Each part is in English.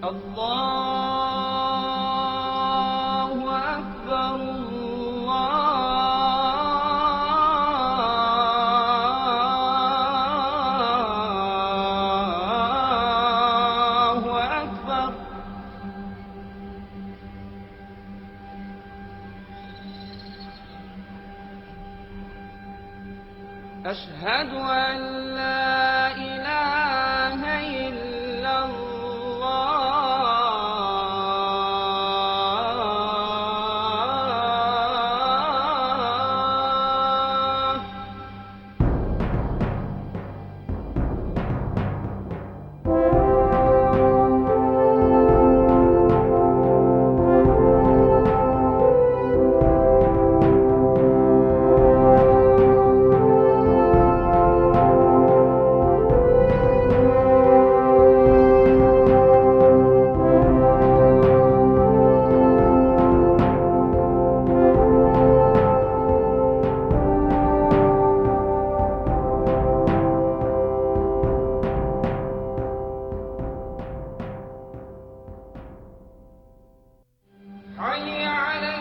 الله أكبر الله أكبر. أشهد أن لا إله إلا الله. حي على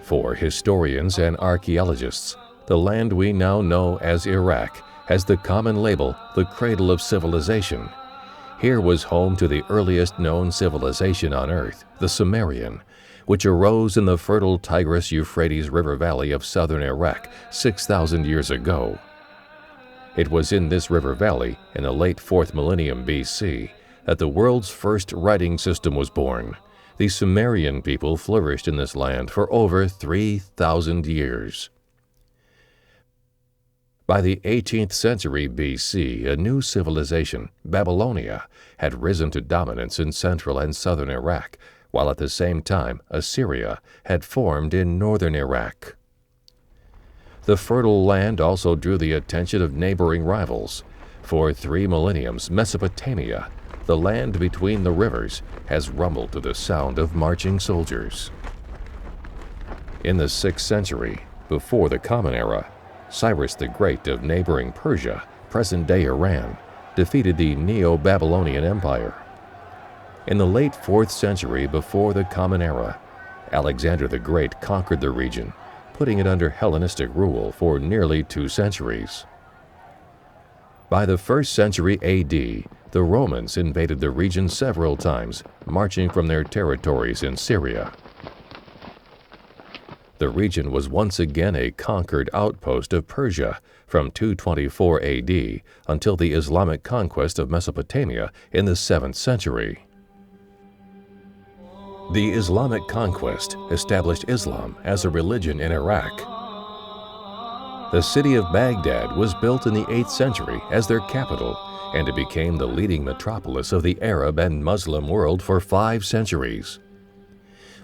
For historians and archaeologists, the land we now know as Iraq has the common label, the cradle of civilization. Here was home to the earliest known civilization on Earth, the Sumerian, which arose in the fertile Tigris-Euphrates River valley of southern Iraq 6,000 years ago. It was in this river valley, in the late 4th millennium BC, that the world's first writing system was born. The Sumerian people flourished in this land for over 3,000 years. By the 18th century BC, a new civilization, Babylonia, had risen to dominance in central and southern Iraq, while at the same time Assyria had formed in northern Iraq. The fertile land also drew the attention of neighboring rivals. For 3 millenniums, Mesopotamia, the land between the rivers, has rumbled to the sound of marching soldiers. In the 6th century, before the Common Era, Cyrus the Great of neighboring Persia, present-day Iran, defeated the Neo-Babylonian Empire. In the late 4th century before the Common Era, Alexander the Great conquered the region, putting it under Hellenistic rule for nearly 2 centuries. By the 1st century AD, the Romans invaded the region several times, marching from their territories in Syria. The region was once again a conquered outpost of Persia from 224 AD until the Islamic conquest of Mesopotamia in the 7th century. The Islamic conquest established Islam as a religion in Iraq. The city of Baghdad was built in the 8th century as their capital, and it became the leading metropolis of the Arab and Muslim world for 5 centuries.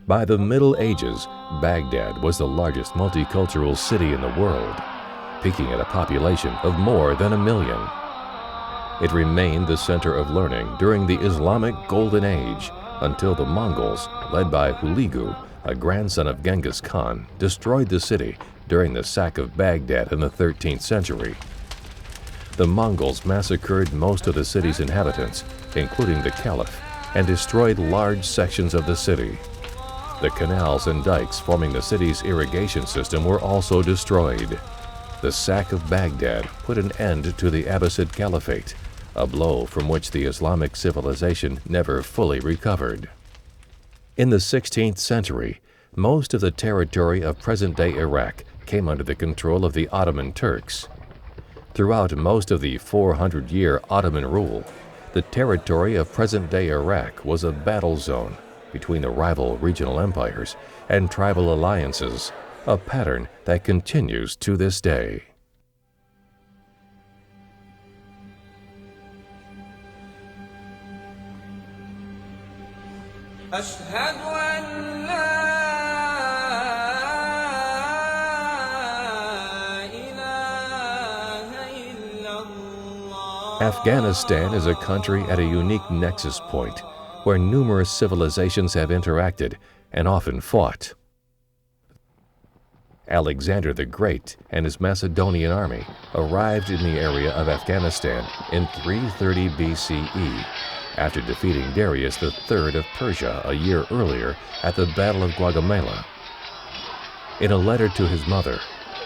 By the Middle Ages, Baghdad was the largest multicultural city in the world, peaking at a population of more than 1 million. It remained the center of learning during the Islamic Golden Age until the Mongols, led by Hulagu, a grandson of Genghis Khan, destroyed the city during the sack of Baghdad in the 13th century. The Mongols massacred most of the city's inhabitants, including the Caliph, and destroyed large sections of the city. The canals and dikes forming the city's irrigation system were also destroyed. The sack of Baghdad put an end to the Abbasid Caliphate, a blow from which the Islamic civilization never fully recovered. In the 16th century, most of the territory of present-day Iraq came under the control of the Ottoman Turks. Throughout most of the 400-year Ottoman rule, the territory of present-day Iraq was a battle zone between the rival regional empires and tribal alliances, a pattern that continues to this day. أشهد أن لا إله إلا الله. Afghanistan is a country at a unique nexus point where numerous civilizations have interacted and often fought. Alexander the Great and his Macedonian army arrived in the area of Afghanistan in 330 BCE after defeating Darius III of Persia a year earlier at the Battle of Gaugamela. In a letter to his mother,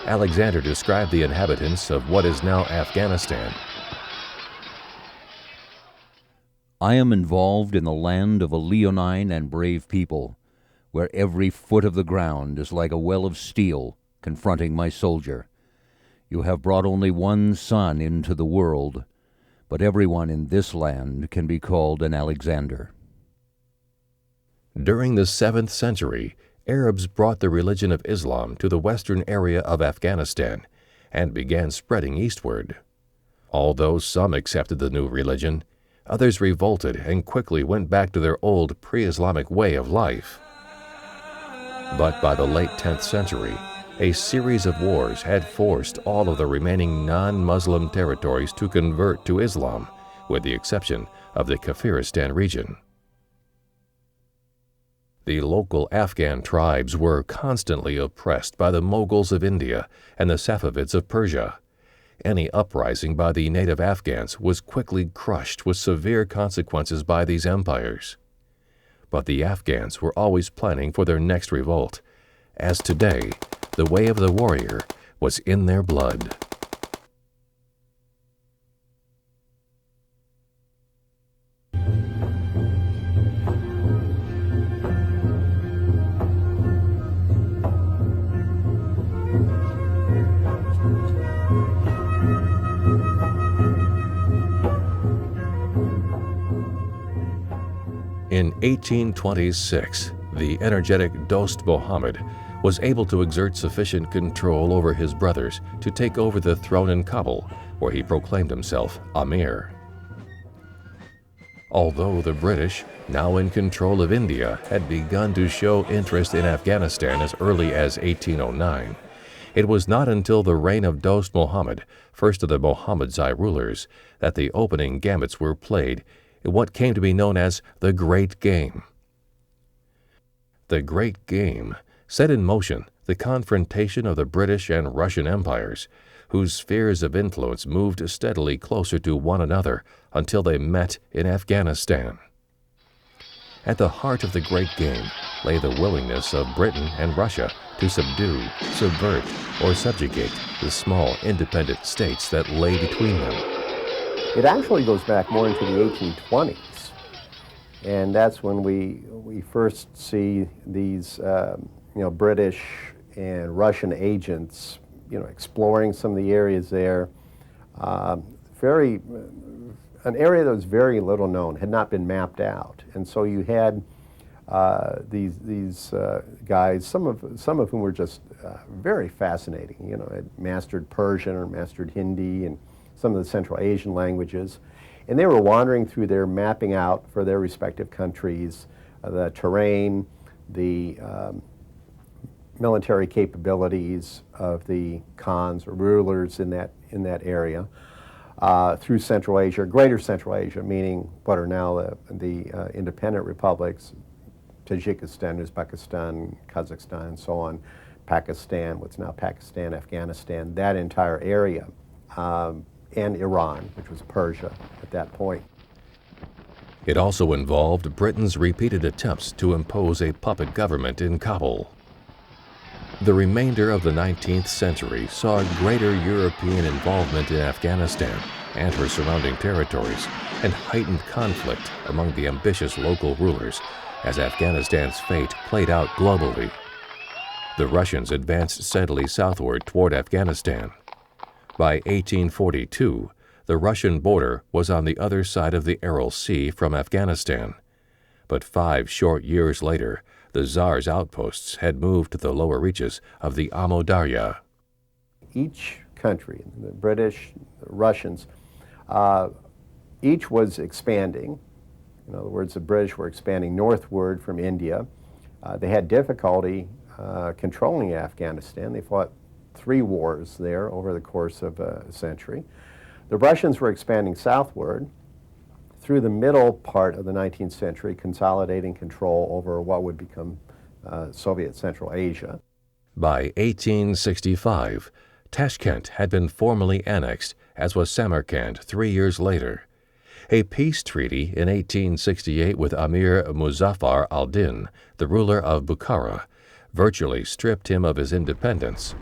Alexander described the inhabitants of what is now Afghanistan. I am involved in the land of a leonine and brave people, where every foot of the ground is like a well of steel confronting my soldier. You have brought only one son into the world, but everyone in this land can be called an Alexander. During the 7th century, Arabs brought the religion of Islam to the western area of Afghanistan and began spreading eastward. Although some accepted the new religion, others revolted and quickly went back to their old pre-Islamic way of life. But by the late 10th century, a series of wars had forced all of the remaining non-Muslim territories to convert to Islam, with the exception of the Kafiristan region. The local Afghan tribes were constantly oppressed by the Mughals of India and the Safavids of Persia. Any uprising by the native Afghans was quickly crushed with severe consequences by these empires. But the Afghans were always planning for their next revolt, as today, the way of the warrior was in their blood. In 1826, the energetic Dost Mohammed was able to exert sufficient control over his brothers to take over the throne in Kabul, where he proclaimed himself Amir. Although the British, now in control of India, had begun to show interest in Afghanistan as early as 1809, it was not until the reign of Dost Mohammed, first of the Mohammedzai rulers, that the opening gambits were played in what came to be known as the Great Game. The Great Game set in motion the confrontation of the British and Russian empires, whose spheres of influence moved steadily closer to one another until they met in Afghanistan. At the heart of the Great Game lay the willingness of Britain and Russia to subdue, subvert, or subjugate the small independent states that lay between them. It actually goes back more into the 1820s, and that's when we first see these British and Russian agents exploring some of the areas there. An area that was very little known, had not been mapped out, and so you had these guys, some of whom were just very fascinating. Had mastered Persian or mastered Hindi and some of the Central Asian languages, and they were wandering through there, mapping out for their respective countries the terrain, the military capabilities of the khans or rulers in that area, through Central Asia, Greater Central Asia, meaning what are now the independent republics, Tajikistan, Uzbekistan, Kazakhstan, and so on, Pakistan, what's now Pakistan, Afghanistan, that entire area, and Iran, which was Persia at that point. It also involved Britain's repeated attempts to impose a puppet government in Kabul. The remainder of the 19th century saw greater European involvement in Afghanistan and her surrounding territories, and heightened conflict among the ambitious local rulers as Afghanistan's fate played out globally. The Russians advanced steadily southward toward Afghanistan. By 1842, the Russian border was on the other side of the Aral Sea from Afghanistan. But 5 short years later, the Tsar's outposts had moved to the lower reaches of the Amo Darya. Each country, the British, the Russians, each was expanding. In other words, the British were expanding northward from India. They had difficulty controlling Afghanistan. They fought 3 wars there over the course of a century. The Russians were expanding southward through the middle part of the 19th century, consolidating control over what would become Soviet Central Asia. By 1865, Tashkent had been formally annexed, as was Samarkand 3 years later. A peace treaty in 1868 with Amir Muzaffar al-Din, the ruler of Bukhara, virtually stripped him of his independence.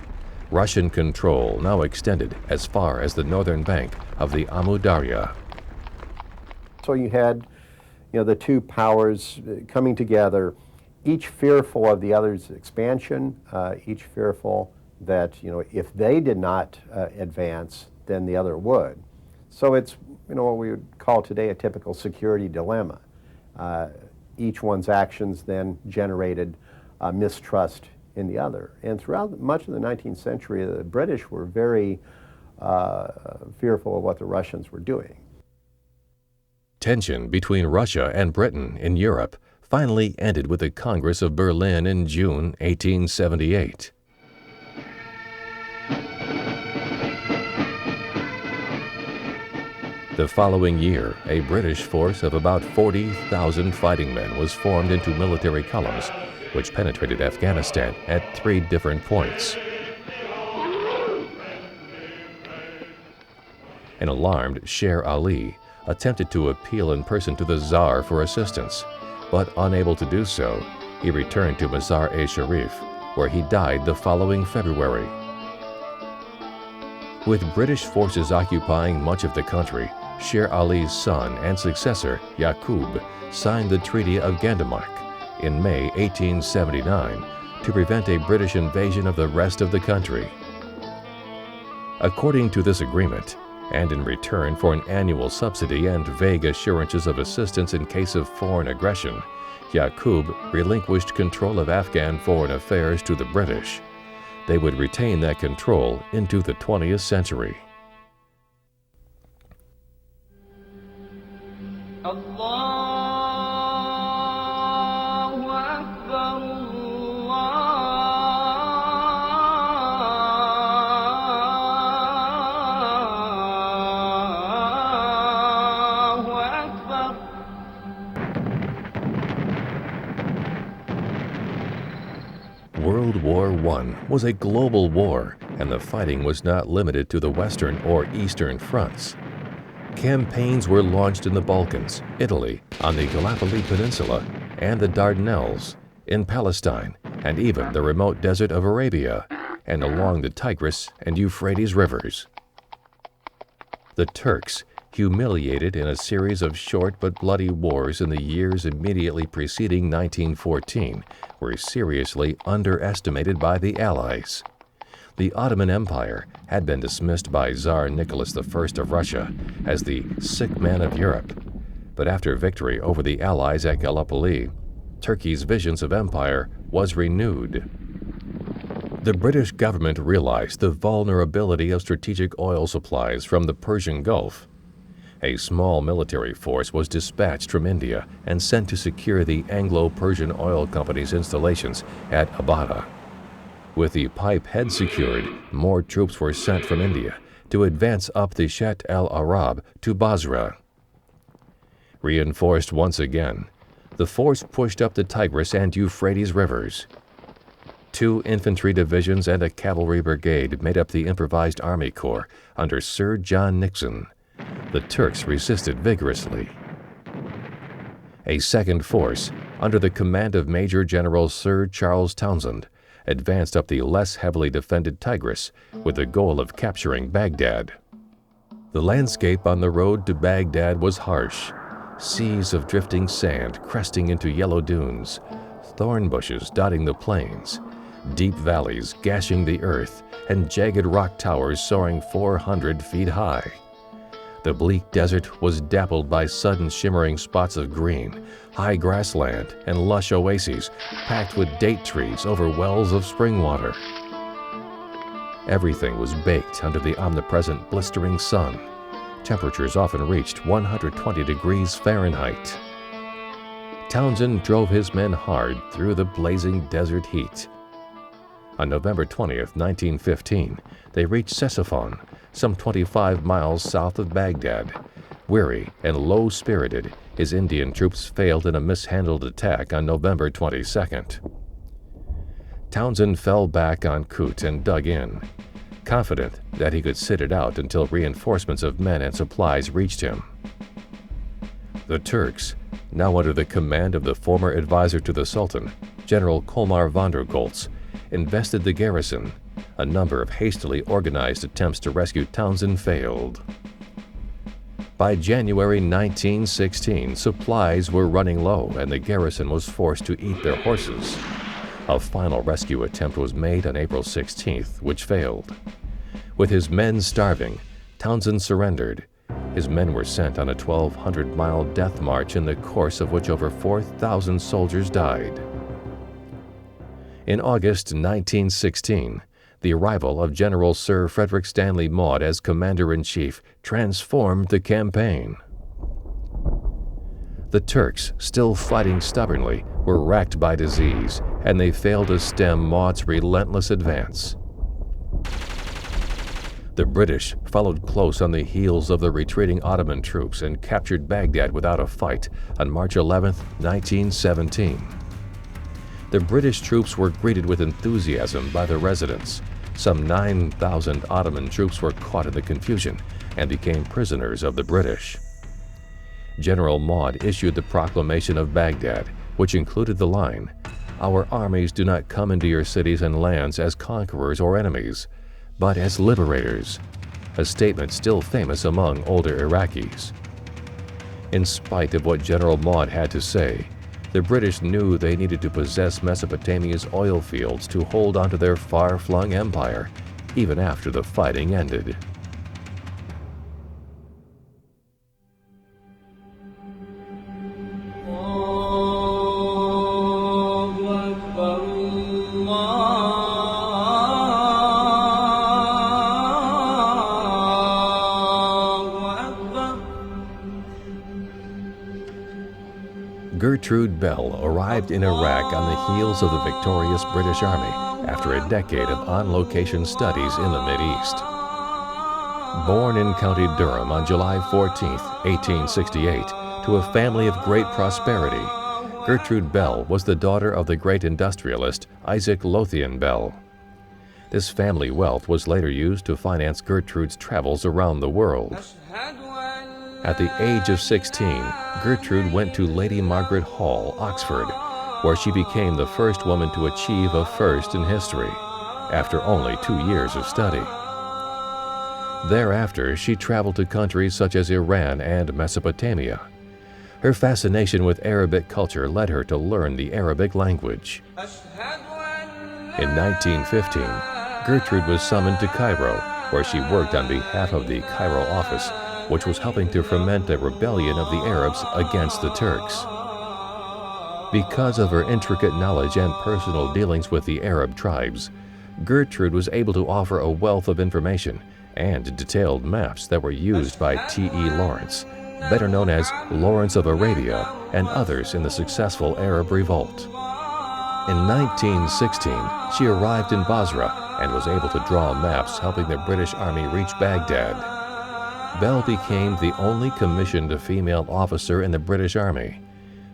Russian control now extended as far as the northern bank of the Amu Darya. So you had, the two powers coming together, each fearful of the other's expansion, each fearful that, if they did not advance, then the other would. So it's, what we would call today a typical security dilemma. Each one's actions then generated mistrust in the other. And throughout much of the 19th century, the British were very fearful of what the Russians were doing. Tension between Russia and Britain in Europe finally ended with the Congress of Berlin in June 1878. The following year, a British force of about 40,000 fighting men was formed into military columns, which penetrated Afghanistan at 3 different points. An alarmed Sher Ali attempted to appeal in person to the Tsar for assistance, but unable to do so, he returned to Mazar-e-Sharif, where he died the following February. With British forces occupying much of the country, Sher Ali's son and successor, Yaqub, signed the Treaty of Gandamak in May 1879 to prevent a British invasion of the rest of the country. According to this agreement, and in return for an annual subsidy and vague assurances of assistance in case of foreign aggression, Yaqub relinquished control of Afghan foreign affairs to the British. They would retain that control into the 20th century. Allahu Akbar, Allahu Akbar. World War I was a global war, and the fighting was not limited to the western or eastern fronts. Campaigns were launched in the Balkans, Italy, on the Gallipoli Peninsula, and the Dardanelles, in Palestine, and even the remote desert of Arabia, and along the Tigris and Euphrates rivers. The Turks, humiliated in a series of short but bloody wars in the years immediately preceding 1914, were seriously underestimated by the Allies. The Ottoman Empire had been dismissed by Tsar Nicholas I of Russia as the sick man of Europe. But after victory over the Allies at Gallipoli, Turkey's visions of empire was renewed. The British government realized the vulnerability of strategic oil supplies from the Persian Gulf. A small military force was dispatched from India and sent to secure the Anglo-Persian Oil Company's installations at Abada. With the pipe head secured, more troops were sent from India to advance up the Shet el-Arab to Basra. Reinforced once again, the force pushed up the Tigris and Euphrates rivers. 2 infantry divisions and a cavalry brigade made up the improvised Army Corps under Sir John Nixon. The Turks resisted vigorously. A second force, under the command of Major General Sir Charles Townshend, advanced up the less heavily defended Tigris with the goal of capturing Baghdad. The landscape on the road to Baghdad was harsh. Seas of drifting sand cresting into yellow dunes, thorn bushes dotting the plains, deep valleys gashing the earth, and jagged rock towers soaring 400 feet high. The bleak desert was dappled by sudden shimmering spots of green, high grassland, and lush oases packed with date trees over wells of spring water. Everything was baked under the omnipresent blistering sun. Temperatures often reached 120 degrees Fahrenheit. Townshend drove his men hard through the blazing desert heat. On November 20th, 1915, they reached Ctesiphon, some 25 miles south of Baghdad. Weary and low-spirited, his Indian troops failed in a mishandled attack on November 22nd. Townsend fell back on Kut and dug in, confident that he could sit it out until reinforcements of men and supplies reached him. The Turks, now under the command of the former advisor to the Sultan, General Kolmar von der Goltz, invested the garrison. A number of hastily organized attempts to rescue Townsend failed. By January 1916, supplies were running low and the garrison was forced to eat their horses. A final rescue attempt was made on April 16th, which failed. With his men starving, Townsend surrendered. His men were sent on a 1,200-mile death march in the course of which over 4,000 soldiers died. In August 1916, the arrival of General Sir Frederick Stanley Maude as Commander-in-Chief transformed the campaign. The Turks, still fighting stubbornly, were racked by disease, and they failed to stem Maude's relentless advance. The British followed close on the heels of the retreating Ottoman troops and captured Baghdad without a fight on March 11, 1917. The British troops were greeted with enthusiasm by the residents. Some 9,000 Ottoman troops were caught in the confusion and became prisoners of the British. General Maude issued the Proclamation of Baghdad, which included the line, "Our armies do not come into your cities and lands as conquerors or enemies, but as liberators," a statement still famous among older Iraqis. In spite of what General Maude had to say, the British knew they needed to possess Mesopotamia's oil fields to hold onto their far-flung empire, even after the fighting ended. Gertrude Bell arrived in Iraq on the heels of the victorious British Army after a decade of on-location studies in the Mideast. Born in County Durham on July 14, 1868, to a family of great prosperity, Gertrude Bell was the daughter of the great industrialist Isaac Lothian Bell. This family wealth was later used to finance Gertrude's travels around the world. At the age of 16, Gertrude went to Lady Margaret Hall, Oxford, where she became the first woman to achieve a first in history, after only 2 years of study. Thereafter, she traveled to countries such as Iran and Mesopotamia. Her fascination with Arabic culture led her to learn the Arabic language. In 1915, Gertrude was summoned to Cairo, where she worked on behalf of the Cairo office, which was helping to foment a rebellion of the Arabs against the Turks. Because of her intricate knowledge and personal dealings with the Arab tribes, Gertrude was able to offer a wealth of information and detailed maps that were used by T.E. Lawrence, better known as Lawrence of Arabia, and others in the successful Arab revolt. In 1916, she arrived in Basra and was able to draw maps helping the British Army reach Baghdad. Bell became the only commissioned female officer in the British Army.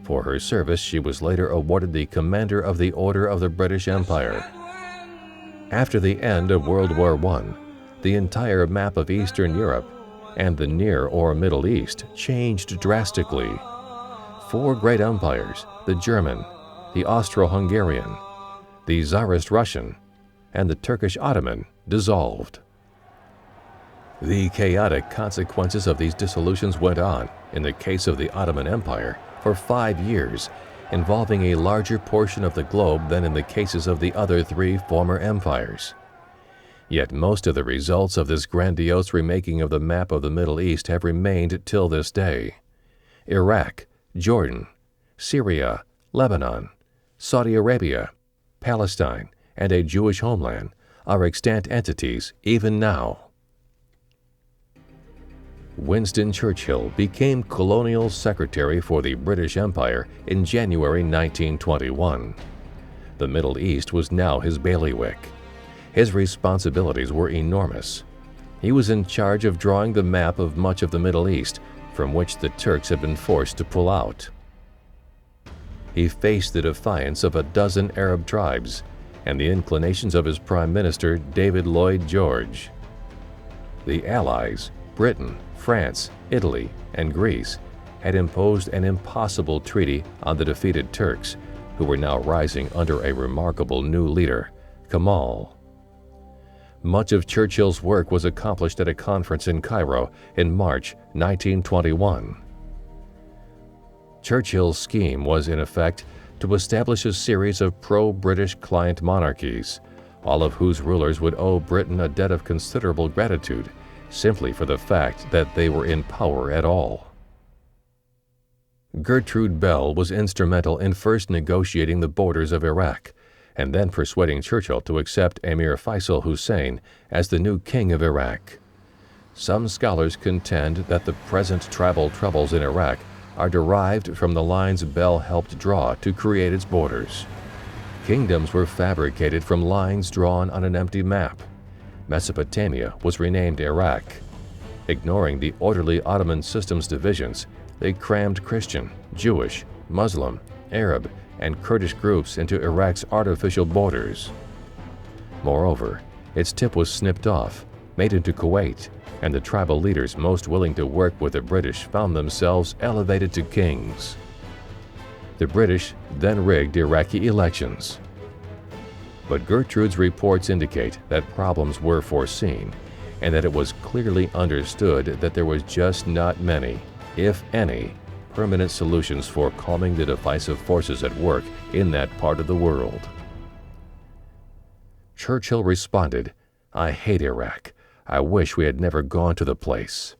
For her service, she was later awarded the Commander of the Order of the British Empire. After the end of World War I, the entire map of Eastern Europe and the Near or Middle East changed drastically. 4 great empires, the German, the Austro-Hungarian, the Tsarist Russian, and the Turkish Ottoman, dissolved. The chaotic consequences of these dissolutions went on, in the case of the Ottoman Empire, for 5 years, involving a larger portion of the globe than in the cases of the other 3 former empires. Yet most of the results of this grandiose remaking of the map of the Middle East have remained till this day. Iraq, Jordan, Syria, Lebanon, Saudi Arabia, Palestine, and a Jewish homeland are extant entities even now. Winston Churchill became Colonial Secretary for the British Empire in January 1921. The Middle East was now his bailiwick. His responsibilities were enormous. He was in charge of drawing the map of much of the Middle East, from which the Turks had been forced to pull out. He faced the defiance of a dozen Arab tribes and the inclinations of his Prime Minister, David Lloyd George. The Allies, Britain, France, Italy, and Greece, had imposed an impossible treaty on the defeated Turks, who were now rising under a remarkable new leader, Kemal. Much of Churchill's work was accomplished at a conference in Cairo in March 1921. Churchill's scheme was, in effect, to establish a series of pro-British client monarchies, all of whose rulers would owe Britain a debt of considerable gratitude, simply for the fact that they were in power at all. Gertrude Bell was instrumental in first negotiating the borders of Iraq, and then persuading Churchill to accept Emir Faisal Hussein as the new king of Iraq. Some scholars contend that the present tribal troubles in Iraq are derived from the lines Bell helped draw to create its borders. Kingdoms were fabricated from lines drawn on an empty map. Mesopotamia was renamed Iraq. Ignoring the orderly Ottoman system's divisions, they crammed Christian, Jewish, Muslim, Arab, and Kurdish groups into Iraq's artificial borders. Moreover, its tip was snipped off, made into Kuwait, and the tribal leaders most willing to work with the British found themselves elevated to kings. The British then rigged Iraqi elections. But Gertrude's reports indicate that problems were foreseen, and that it was clearly understood that there was just not many, if any, permanent solutions for calming the divisive forces at work in that part of the world. Churchill responded, "I hate Iraq. I wish we had never gone to the place."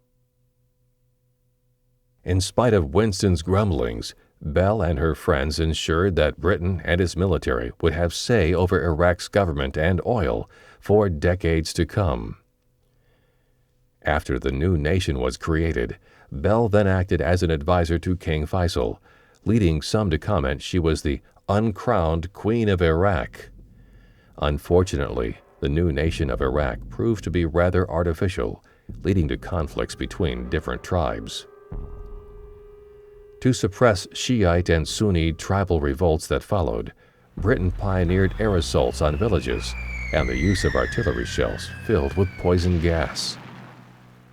In spite of Winston's grumblings, Bell and her friends ensured that Britain and its military would have say over Iraq's government and oil for decades to come. After the new nation was created, Bell then acted as an advisor to King Faisal, leading some to comment she was the uncrowned Queen of Iraq. Unfortunately, the new nation of Iraq proved to be rather artificial, leading to conflicts between different tribes. To suppress Shiite and Sunni tribal revolts that followed, Britain pioneered air assaults on villages and the use of artillery shells filled with poison gas.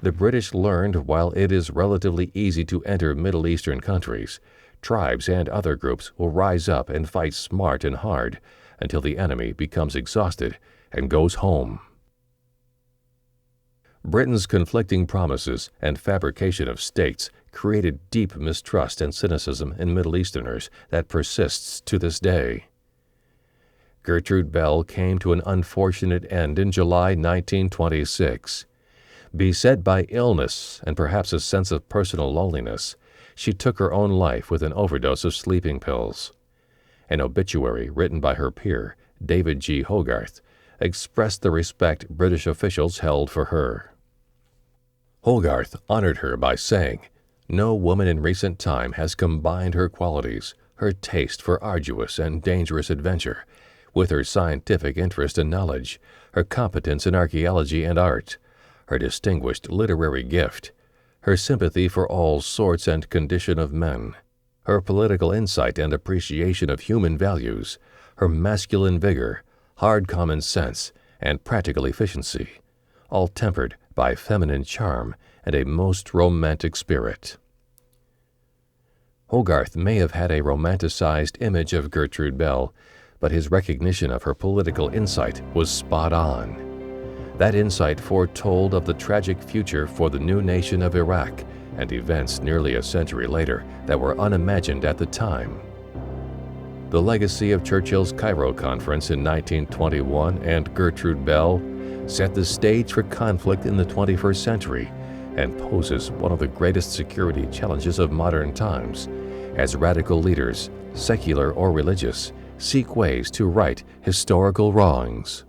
The British learned while it is relatively easy to enter Middle Eastern countries, tribes and other groups will rise up and fight smart and hard until the enemy becomes exhausted and goes home. Britain's conflicting promises and fabrication of states created deep mistrust and cynicism in Middle Easterners that persists to this day. Gertrude Bell came to an unfortunate end in July 1926. Beset by illness and perhaps a sense of personal loneliness, she took her own life with an overdose of sleeping pills. An obituary written by her peer, David G. Hogarth, expressed the respect British officials held for her. Hogarth honored her by saying, "No woman in recent time has combined her qualities, her taste for arduous and dangerous adventure, with her scientific interest and knowledge, her competence in archaeology and art, her distinguished literary gift, her sympathy for all sorts and condition of men, her political insight and appreciation of human values, her masculine vigor, hard common sense, and practical efficiency, all tempered by feminine charm and a most romantic spirit." Hogarth may have had a romanticized image of Gertrude Bell, but his recognition of her political insight was spot on. That insight foretold of the tragic future for the new nation of Iraq and events nearly a century later that were unimagined at the time. The legacy of Churchill's Cairo Conference in 1921 and Gertrude Bell set the stage for conflict in the 21st century and poses one of the greatest security challenges of modern times as radical leaders, secular or religious, seek ways to right historical wrongs.